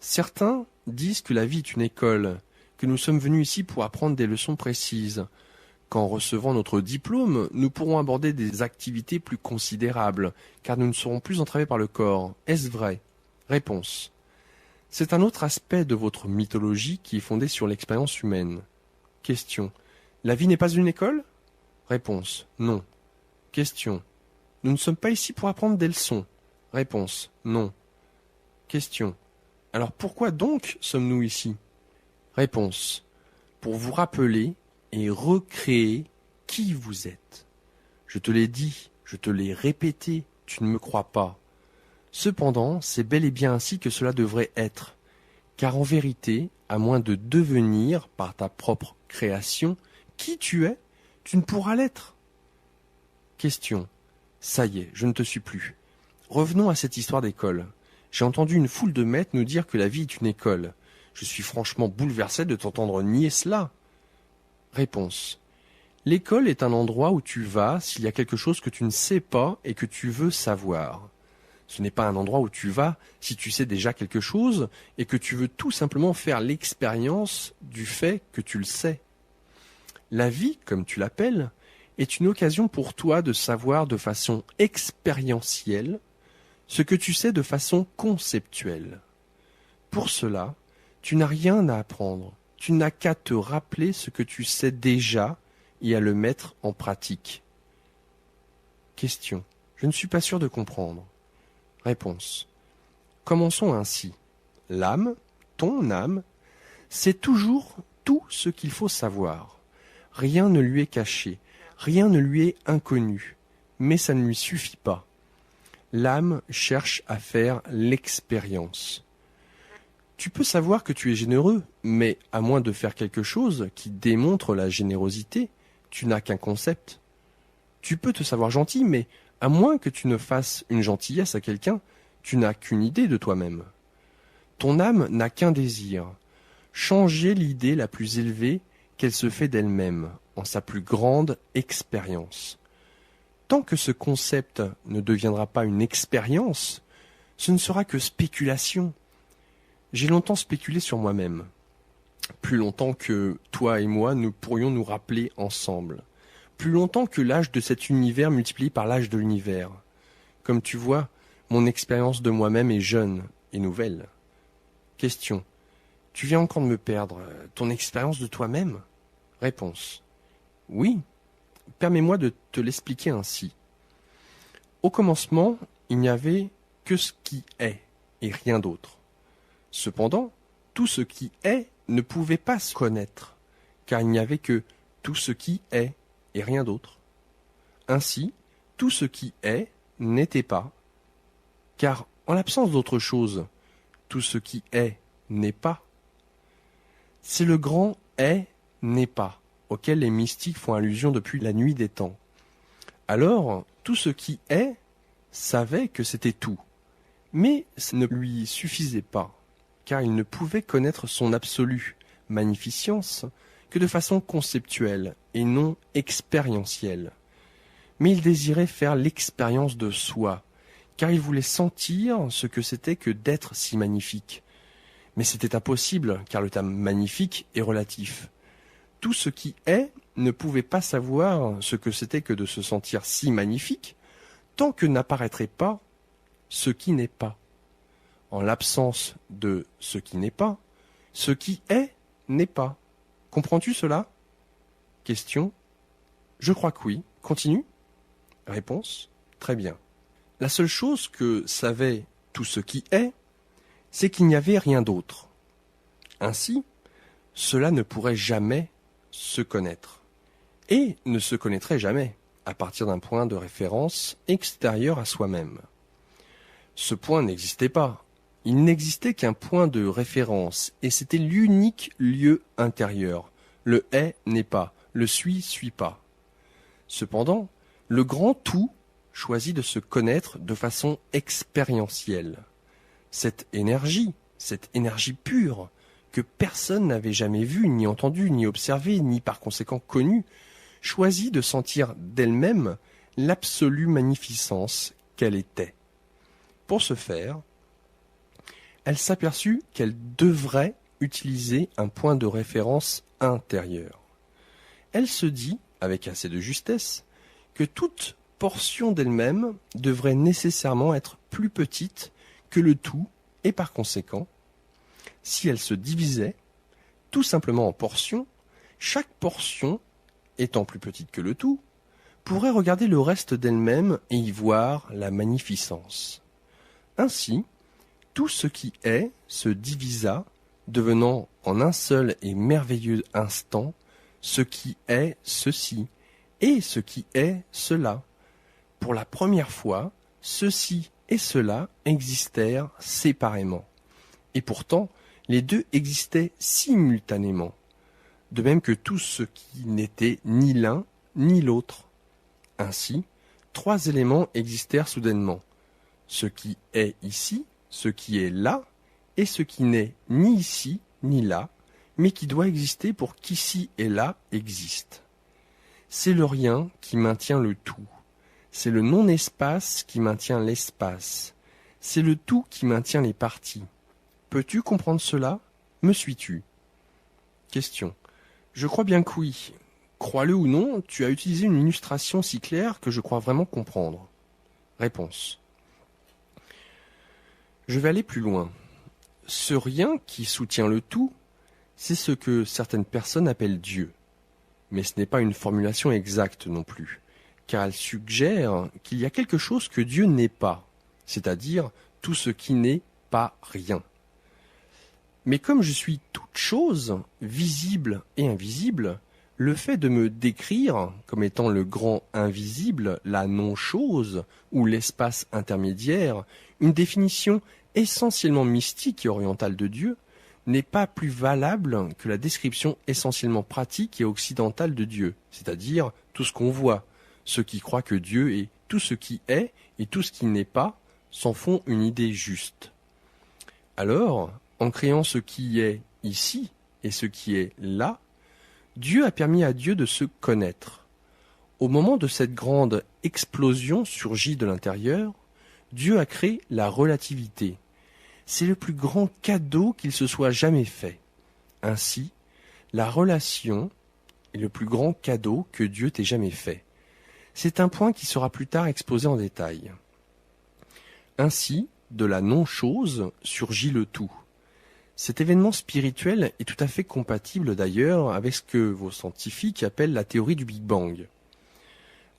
Certains disent que la vie est une école, que nous sommes venus ici pour apprendre des leçons précises, qu'en recevant notre diplôme, nous pourrons aborder des activités plus considérables, car nous ne serons plus entravés par le corps. Est-ce vrai? Réponse. C'est un autre aspect de votre mythologie qui est fondé sur l'expérience humaine. Question. La vie n'est pas une école? Réponse. Non. Question. Nous ne sommes pas ici pour apprendre des leçons. Réponse. Non. Question. Alors pourquoi donc sommes-nous ici? Réponse. Pour vous rappeler et recréer qui vous êtes. Je te l'ai dit, je te l'ai répété, tu ne me crois pas. Cependant, c'est bel et bien ainsi que cela devrait être, car en vérité, à moins de devenir, par ta propre création, qui tu es, tu ne pourras l'être. Question. Ça y est, je ne te suis plus. Revenons à cette histoire d'école. J'ai entendu une foule de maîtres nous dire que la vie est une école. Je suis franchement bouleversé de t'entendre nier cela. Réponse. L'école est un endroit où tu vas s'il y a quelque chose que tu ne sais pas et que tu veux savoir. Ce n'est pas un endroit où tu vas si tu sais déjà quelque chose et que tu veux tout simplement faire l'expérience du fait que tu le sais. La vie, comme tu l'appelles, est une occasion pour toi de savoir de façon expérientielle ce que tu sais de façon conceptuelle. Pour cela, tu n'as rien à apprendre, tu n'as qu'à te rappeler ce que tu sais déjà et à le mettre en pratique. Question. Je ne suis pas sûr de comprendre. Réponse. Commençons ainsi. L'âme, ton âme, sait toujours tout ce qu'il faut savoir. Rien ne lui est caché, rien ne lui est inconnu, mais ça ne lui suffit pas. L'âme cherche à faire l'expérience. Tu peux savoir que tu es généreux, mais à moins de faire quelque chose qui démontre la générosité, tu n'as qu'un concept. Tu peux te savoir gentil, mais à moins que tu ne fasses une gentillesse à quelqu'un, tu n'as qu'une idée de toi-même. Ton âme n'a qu'un désir, changer l'idée la plus élevée qu'elle se fait d'elle-même, en sa plus grande expérience. Tant que ce concept ne deviendra pas une expérience, ce ne sera que spéculation. J'ai longtemps spéculé sur moi-même, plus longtemps que toi et moi nous pourrions nous rappeler ensemble, plus longtemps que l'âge de cet univers multiplié par l'âge de l'univers. Comme tu vois, mon expérience de moi-même est jeune et nouvelle. Question. Tu viens encore de me perdre. Ton expérience de toi-même? Réponse. Oui. Permets-moi de te l'expliquer ainsi. Au commencement, il n'y avait que ce qui est et rien d'autre. Cependant, tout ce qui est ne pouvait pas se connaître, car il n'y avait que tout ce qui est et rien d'autre. Ainsi, tout ce qui est n'était pas, car en l'absence d'autre chose, tout ce qui est n'est pas. C'est le grand est n'est pas, auquel les mystiques font allusion depuis la nuit des temps. Alors, tout ce qui est savait que c'était tout, mais ça ne lui suffisait pas, car il ne pouvait connaître son absolue magnificence que de façon conceptuelle et non expérientielle. Mais il désirait faire l'expérience de soi, car il voulait sentir ce que c'était que d'être si magnifique. Mais c'était impossible, car le terme magnifique est relatif. Tout ce qui est ne pouvait pas savoir ce que c'était que de se sentir si magnifique, tant que n'apparaîtrait pas ce qui n'est pas. En l'absence de ce qui n'est pas, ce qui est n'est pas. Comprends-tu cela? Question. Je crois que oui. Continue. Réponse. Très bien. La seule chose que savait tout ce qui est, c'est qu'il n'y avait rien d'autre. Ainsi, cela ne pourrait jamais se connaître, et ne se connaîtrait jamais, à partir d'un point de référence extérieur à soi-même. Ce point n'existait pas. Il n'existait qu'un point de référence, et c'était l'unique lieu intérieur. Le est n'est pas, le suit pas. Cependant, le grand tout choisit de se connaître de façon expérientielle. Cette énergie pure, que personne n'avait jamais vue, ni entendue, ni observée, ni par conséquent connue, choisit de sentir d'elle-même l'absolue magnificence qu'elle était. Pour ce faire, elle s'aperçut qu'elle devrait utiliser un point de référence intérieur. Elle se dit, avec assez de justesse, que toute portion d'elle-même devrait nécessairement être plus petite que le tout, et par conséquent, si elle se divisait tout simplement en portions, chaque portion, étant plus petite que le tout, pourrait regarder le reste d'elle-même et y voir la magnificence. Ainsi, tout ce qui est se divisa, devenant en un seul et merveilleux instant ce qui est ceci et ce qui est cela. Pour la première fois, ceci et cela existèrent séparément. Et pourtant, les deux existaient simultanément, de même que tout ce qui n'était ni l'un ni l'autre. Ainsi, trois éléments existèrent soudainement, ce qui est ici, ce qui est là, et ce qui n'est ni ici ni là, mais qui doit exister pour qu'ici et là existe. C'est le rien qui maintient le tout. C'est le non-espace qui maintient l'espace. C'est le tout qui maintient les parties. Peux-tu comprendre cela? Me suis-tu? Question. Je crois bien que oui. Crois-le ou non, tu as utilisé une illustration si claire que je crois vraiment comprendre. Réponse. Je vais aller plus loin. Ce rien qui soutient le tout, c'est ce que certaines personnes appellent Dieu. Mais ce n'est pas une formulation exacte non plus, car elle suggère qu'il y a quelque chose que Dieu n'est pas, c'est-à-dire tout ce qui n'est pas rien. Mais comme je suis toute chose, visible et invisible, le fait de me décrire comme étant le grand invisible, la non-chose, ou l'espace intermédiaire, une définition essentiellement mystique et orientale de Dieu, n'est pas plus valable que la description essentiellement pratique et occidentale de Dieu, c'est-à-dire tout ce qu'on voit. Ceux qui croient que Dieu est tout ce qui est et tout ce qui n'est pas s'en font une idée juste. Alors, en créant ce qui est ici et ce qui est là, Dieu a permis à Dieu de se connaître. Au moment de cette grande explosion surgie de l'intérieur, Dieu a créé la relativité. C'est le plus grand cadeau qu'il se soit jamais fait. Ainsi, la relation est le plus grand cadeau que Dieu t'ait jamais fait. C'est un point qui sera plus tard exposé en détail. Ainsi, de la non-chose surgit le tout. Cet événement spirituel est tout à fait compatible d'ailleurs avec ce que vos scientifiques appellent la théorie du Big Bang.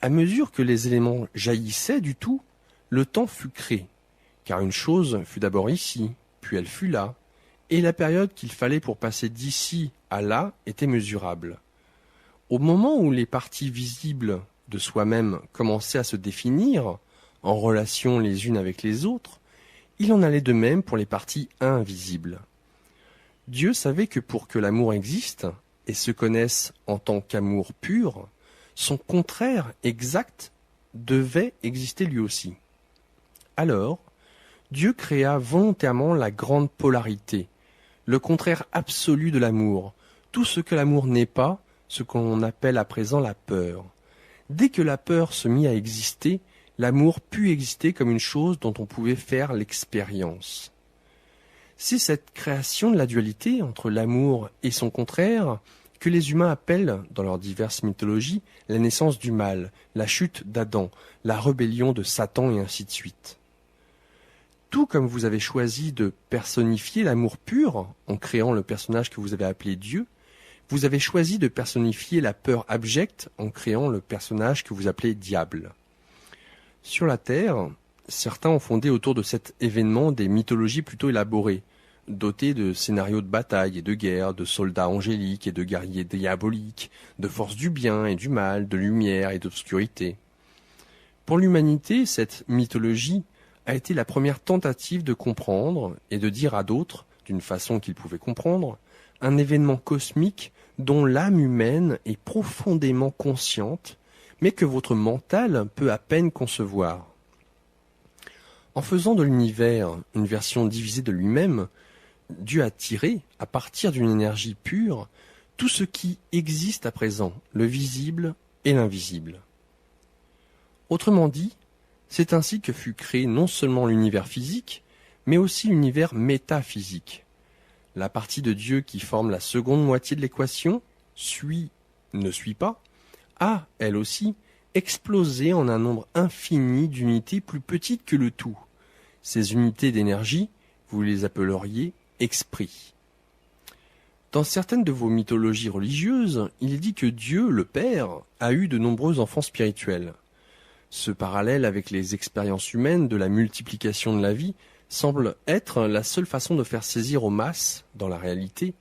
À mesure que les éléments jaillissaient du tout, le temps fut créé, car une chose fut d'abord ici, puis elle fut là, et la période qu'il fallait pour passer d'ici à là était mesurable. Au moment où les parties visibles de soi-même commençaient à se définir, en relation les unes avec les autres, il en allait de même pour les parties invisibles. Dieu savait que pour que l'amour existe et se connaisse en tant qu'amour pur, son contraire exact devait exister lui aussi. Alors, Dieu créa volontairement la grande polarité, le contraire absolu de l'amour, tout ce que l'amour n'est pas, ce qu'on appelle à présent la peur. Dès que la peur se mit à exister, l'amour put exister comme une chose dont on pouvait faire l'expérience. C'est cette création de la dualité entre l'amour et son contraire que les humains appellent, dans leurs diverses mythologies, la naissance du mal, la chute d'Adam, la rébellion de Satan et ainsi de suite. Tout comme vous avez choisi de personnifier l'amour pur en créant le personnage que vous avez appelé Dieu, vous avez choisi de personnifier la peur abjecte en créant le personnage que vous appelez Diable. Sur la Terre, certains ont fondé autour de cet événement des mythologies plutôt élaborées, dotées de scénarios de bataille et de guerre, de soldats angéliques et de guerriers diaboliques, de forces du bien et du mal, de lumière et d'obscurité. Pour l'humanité, cette mythologie a été la première tentative de comprendre et de dire à d'autres, d'une façon qu'ils pouvaient comprendre, un événement cosmique dont l'âme humaine est profondément consciente, mais que votre mental peut à peine concevoir. En faisant de l'univers une version divisée de lui-même, Dieu a tiré, à partir d'une énergie pure, tout ce qui existe à présent, le visible et l'invisible. Autrement dit, c'est ainsi que fut créé non seulement l'univers physique, mais aussi l'univers métaphysique. La partie de Dieu qui forme la seconde moitié de l'équation, suit, ne suit pas, a, elle aussi, explosé en un nombre infini d'unités plus petites que le tout. Ces unités d'énergie, vous les appelleriez esprits. Dans certaines de vos mythologies religieuses, il est dit que Dieu, le Père, a eu de nombreux enfants spirituels. Ce parallèle avec les expériences humaines de la multiplication de la vie semble être la seule façon de faire saisir aux masses, dans la réalité,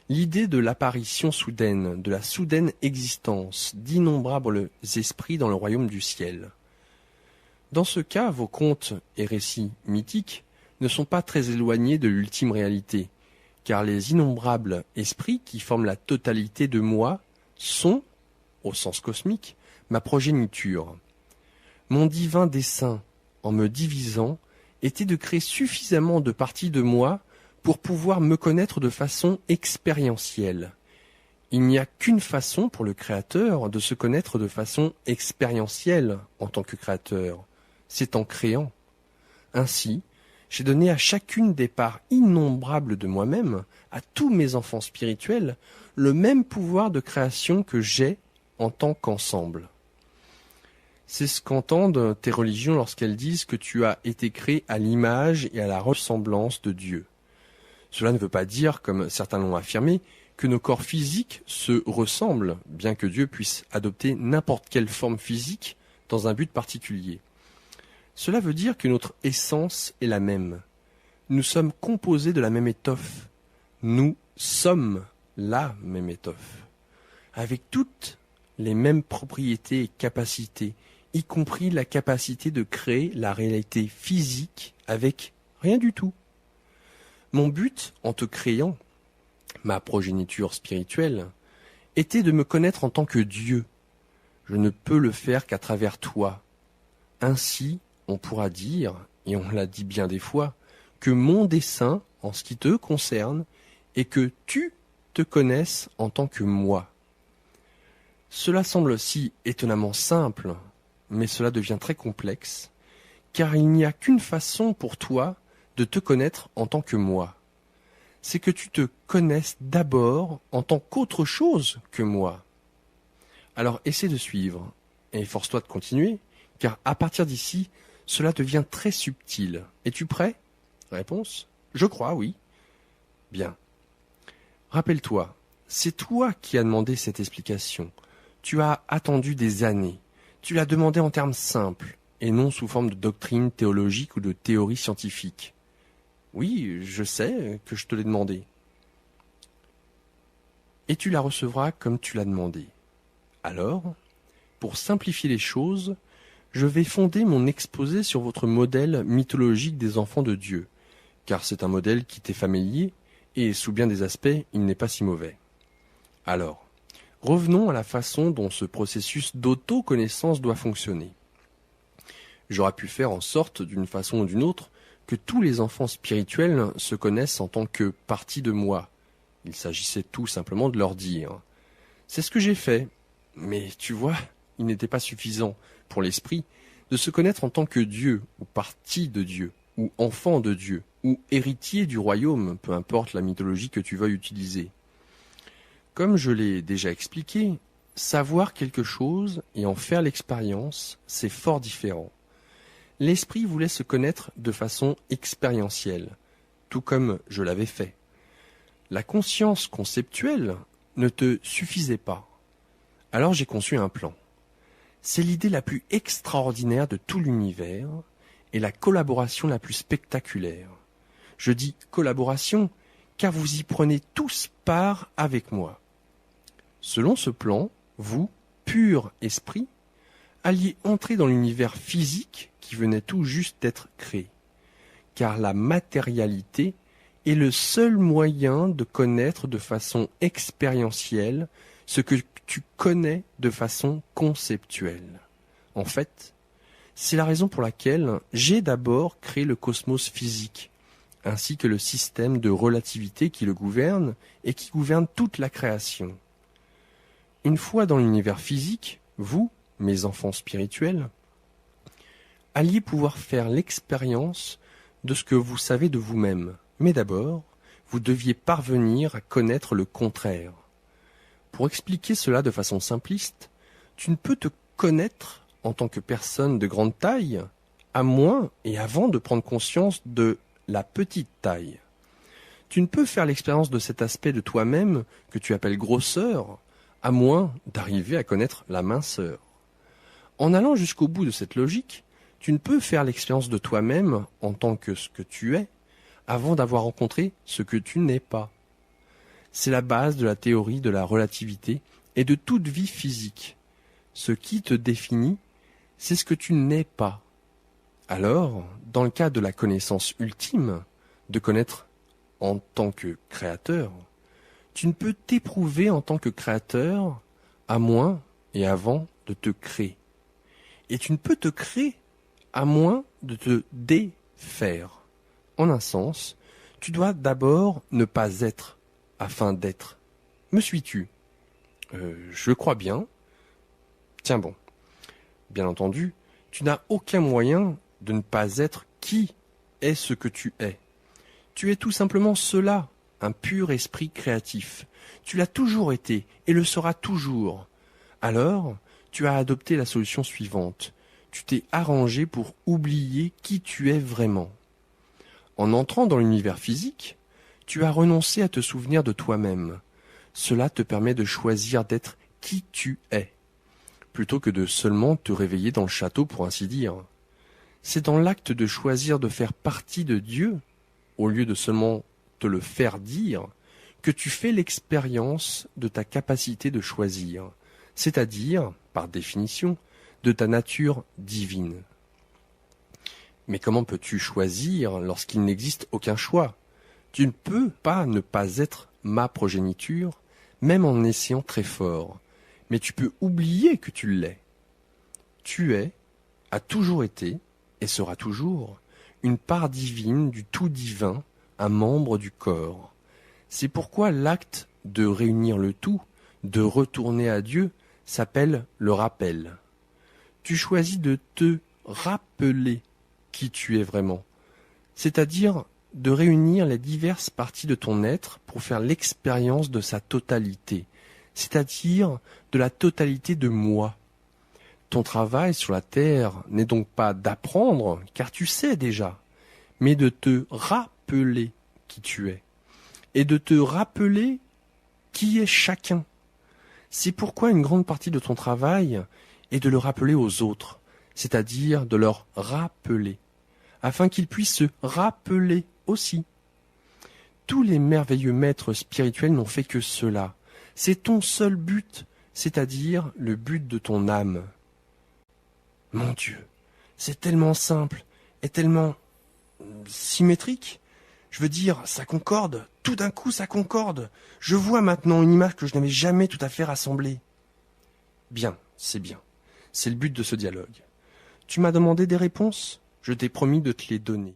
l'idée de l'apparition soudaine, de la soudaine existence d'innombrables esprits dans le royaume du ciel. Dans ce cas, vos contes et récits mythiques ne sont pas très éloignés de l'ultime réalité, car les innombrables esprits qui forment la totalité de moi sont, au sens cosmique, ma progéniture. Mon divin dessein, en me divisant, était de créer suffisamment de parties de moi pour pouvoir me connaître de façon expérientielle. Il n'y a qu'une façon pour le Créateur de se connaître de façon expérientielle en tant que Créateur, c'est en créant. Ainsi, j'ai donné à chacune des parts innombrables de moi-même, à tous mes enfants spirituels, le même pouvoir de création que j'ai en tant qu'ensemble. C'est ce qu'entendent tes religions lorsqu'elles disent que tu as été créé à l'image et à la ressemblance de Dieu. Cela ne veut pas dire, comme certains l'ont affirmé, que nos corps physiques se ressemblent, bien que Dieu puisse adopter n'importe quelle forme physique dans un but particulier. Cela veut dire que notre essence est la même. Nous sommes composés de la même étoffe. Nous sommes la même étoffe, avec toutes les mêmes propriétés et capacités, y compris la capacité de créer la réalité physique avec rien du tout. Mon but, en te créant, ma progéniture spirituelle, était de me connaître en tant que Dieu. Je ne peux le faire qu'à travers toi. Ainsi, on pourra dire, et on l'a dit bien des fois, que mon dessein, en ce qui te concerne, est que tu te connaisses en tant que moi. Cela semble si étonnamment simple, mais cela devient très complexe, car il n'y a qu'une façon pour toi de te connaître en tant que moi. C'est que tu te connaisses d'abord en tant qu'autre chose que moi. Alors essaie de suivre, et force-toi de continuer, car à partir d'ici, cela devient très subtil. Es-tu prêt? Réponse: je crois, oui. Bien. Rappelle-toi, c'est toi qui as demandé cette explication. Tu as attendu des années. Tu l'as demandé en termes simples, et non sous forme de doctrine théologique ou de théorie scientifique. Oui, je sais que je te l'ai demandé. Et tu la recevras comme tu l'as demandé. Alors, pour simplifier les choses, je vais fonder mon exposé sur votre modèle mythologique des enfants de Dieu, car c'est un modèle qui t'est familier, et sous bien des aspects, il n'est pas si mauvais. Alors, revenons à la façon dont ce processus d'auto-connaissance doit fonctionner. J'aurais pu faire en sorte, d'une façon ou d'une autre, que tous les enfants spirituels se connaissent en tant que partie de moi. Il s'agissait tout simplement de leur dire. C'est ce que j'ai fait, mais tu vois, il n'était pas suffisant pour l'esprit de se connaître en tant que Dieu, ou partie de Dieu, ou enfant de Dieu, ou héritier du royaume, peu importe la mythologie que tu veuilles utiliser. Comme je l'ai déjà expliqué, savoir quelque chose et en faire l'expérience, c'est fort différent. L'esprit voulait se connaître de façon expérientielle, tout comme je l'avais fait. La conscience conceptuelle ne te suffisait pas. Alors j'ai conçu un plan. C'est l'idée la plus extraordinaire de tout l'univers et la collaboration la plus spectaculaire. Je dis collaboration car vous y prenez tous part avec moi. Selon ce plan, vous, pur esprit, alliez entrer dans l'univers physique qui venait tout juste d'être créé. Car la matérialité est le seul moyen de connaître de façon expérientielle ce que tu connais de façon conceptuelle. En fait, c'est la raison pour laquelle j'ai d'abord créé le cosmos physique, ainsi que le système de relativité qui le gouverne et qui gouverne toute la création. Une fois dans l'univers physique, vous, mes enfants spirituels, alliez pouvoir faire l'expérience de ce que vous savez de vous-même. Mais d'abord, vous deviez parvenir à connaître le contraire. Pour expliquer cela de façon simpliste, tu ne peux te connaître en tant que personne de grande taille, à moins et avant de prendre conscience de la petite taille. Tu ne peux faire l'expérience de cet aspect de toi-même que tu appelles grosseur, à moins d'arriver à connaître la minceur. En allant jusqu'au bout de cette logique, tu ne peux faire l'expérience de toi-même en tant que ce que tu es, avant d'avoir rencontré ce que tu n'es pas. C'est la base de la théorie de la relativité et de toute vie physique. Ce qui te définit, c'est ce que tu n'es pas. Alors, dans le cas de la connaissance ultime, de connaître en tant que créateur, tu ne peux t'éprouver en tant que créateur à moins et avant de te créer. Et tu ne peux te créer à moins de te défaire. En un sens, tu dois d'abord ne pas être afin d'être. Me suis-tu ? Je crois bien. Tiens bon. Bien entendu, tu n'as aucun moyen de ne pas être qui est ce que tu es. Tu es tout simplement cela, un pur esprit créatif. Tu l'as toujours été et le seras toujours. Alors, tu as adopté la solution suivante. Tu t'es arrangé pour oublier qui tu es vraiment. En entrant dans l'univers physique, tu as renoncé à te souvenir de toi-même. Cela te permet de choisir d'être qui tu es, plutôt que de seulement te réveiller dans le château pour ainsi dire. C'est dans l'acte de choisir de faire partie de Dieu, au lieu de seulement te le faire dire, que tu fais l'expérience de ta capacité de choisir, c'est-à-dire, par définition, de ta nature divine. Mais comment peux-tu choisir lorsqu'il n'existe aucun choix ? Tu ne peux pas ne pas être ma progéniture, même en essayant très fort, mais tu peux oublier que tu l'es. Tu es, as toujours été, et seras toujours, une part divine du tout divin, un membre du corps. C'est pourquoi l'acte de réunir le tout, de retourner à Dieu, s'appelle le rappel. Tu choisis de te rappeler qui tu es vraiment, c'est-à-dire de réunir les diverses parties de ton être pour faire l'expérience de sa totalité, c'est-à-dire de la totalité de moi. Ton travail sur la terre n'est donc pas d'apprendre, car tu sais déjà, mais de te rappeler qui tu es, et de te rappeler qui est chacun. C'est pourquoi une grande partie de ton travail est de le rappeler aux autres, c'est-à-dire de leur rappeler, afin qu'ils puissent se rappeler aussi. Tous les merveilleux maîtres spirituels n'ont fait que cela. C'est ton seul but, c'est-à-dire le but de ton âme. Mon Dieu, c'est tellement simple et tellement symétrique. Je veux dire, ça concorde, tout d'un coup ça concorde. Je vois maintenant une image que je n'avais jamais tout à fait rassemblée. Bien, c'est bien. C'est le but de ce dialogue. Tu m'as demandé des réponses, je t'ai promis de te les donner.